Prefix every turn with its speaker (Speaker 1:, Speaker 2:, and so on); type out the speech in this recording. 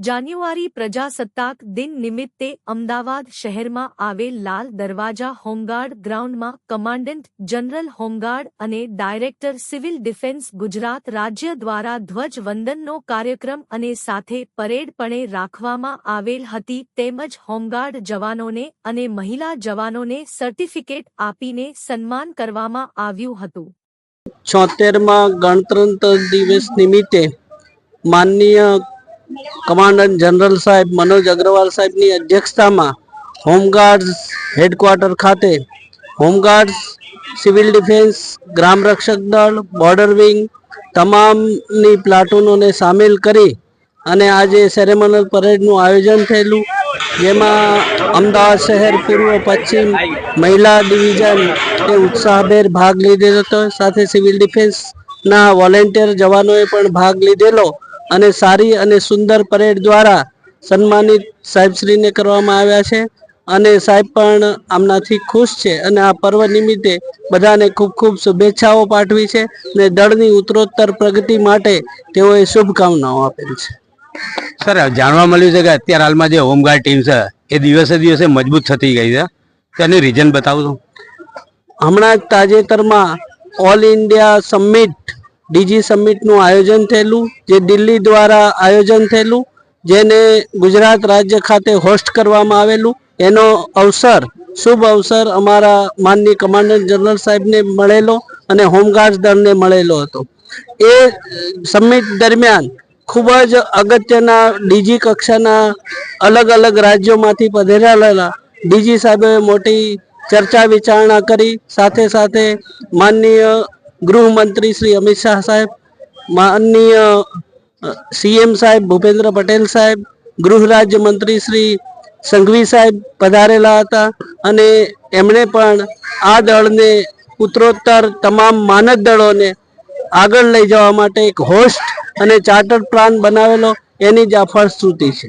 Speaker 1: જાન્યુઆરી પ્રજાસત્તાક દિન નિમિત્તે અમદાવાદ શહેરમાં આવેલ લાલ દરવાજા હોમગાર્ડ ગ્રાઉન્ડમાં કમાન્ડન્ટ જનરલ હોમગાર્ડ અને ડાયરેક્ટર સિવિલ ડિફેન્સ ગુજરાત રાજ્ય દ્વારા ધ્વજવંદનનો કાર્યક્રમ અને સાથે પરેડ પણ રાખવામાં આવેલ હતી તેમજ હોમગાર્ડ જવાનોને અને મહિલા જવાનોને સર્ટિફિકેટ આપીને સન્માન કરવામાં આવ્યું હતું।
Speaker 2: 76માં ગણતંત્ર દિવસ નિમિત્તે માનનીય કમાન્ડન્ટ જનરલ સાહેબ મનોજ અગ્રવાલ સાહેબની અધ્યક્ષતામાં હોમગાર્ડ્સ હેડક્વાર્ટર ખાતે હોમગાર્ડ્સ, સિવિલ ડિફેન્સ, ગ્રામ રક્ષક દળ, બોર્ડર વિંગ તમામની પ્લાટૂનોને સામેલ કરી અને આજે સેરેમોનિયલ પરેડનું આયોજન થયેલું, જેમાં અમદાવાદ શહેર પૂર્વ પશ્ચિમ મહિલા ડિવિઝન એ ઉત્સાહભેર ભાગ લીધેલો હતો। સાથે સિવિલ ડિફેન્સના વોલેન્ટિયર જવાનોએ પણ ભાગ લીધેલો અને સારી અને સુંદર પરેડ દ્વારા સન્માનિત સાહેબશ્રીને કરવામાં આવ્યા છે અને સાહેબ પણ આમનાથી ખુશ છે અને આ પર્વ નિમિત્તે બધાને ખૂબ ખૂબ શુભેચ્છાઓ પાઠવી છે અને દળની ઉત્તરોત્તર પ્રગતિ માટે તેઓએ શુભકામનાઓ આપેલ છે।
Speaker 3: સર, જાણવા મળ્યું છે કે અત્યારે હાલમાં જે હોમગાર્ડ ટીમ છે એ દિવસે દિવસે મજબૂત થતી ગઈ છે, તેનું રીઝન બતાવશો?
Speaker 2: હમણાં જ તાજેતરમાં ઓલ ઇન્ડિયા સમિટ ડીજી સમિટનું આયોજન થયેલું, જે દિલ્હી દ્વારા આયોજન થયેલું, જેને ગુજરાત રાજ્ય ખાતે હોસ્ટ કરવામાં આવેલું। એનો અવસર શુભ અવસર અમારા માનનીય કમાન્ડન્ટ જનરલ સાહેબને મળેલો અને હોમગાર્ડ દળને મળેલો હતો। એ સમિટ દરમિયાન ખૂબ જ અગત્યના ડીજી કક્ષાના અલગ અલગ રાજ્યોમાંથી પધારેલા ડીજી સાહેબે મોટી ચર્ચા વિચારણા કરી। સાથે સાથે માનનીય ગૃહમંત્રી શ્રી અમિત શાહ સાહેબ, માનનીય સીએમ સાહેબ ભૂપેન્દ્ર પટેલ સાહેબ, ગૃહ રાજ્ય મંત્રી શ્રી સંઘવી સાહેબ પધારેલા હતા અને એમણે પણ આ દળને ઉત્તરોત્તર તમામ માનદ દળોને આગળ લઈ જવા માટે એક હોસ્ટ અને ચાર્ટર પ્લાન બનાવેલો, એની જ આ ફળશ્રુતિ છે।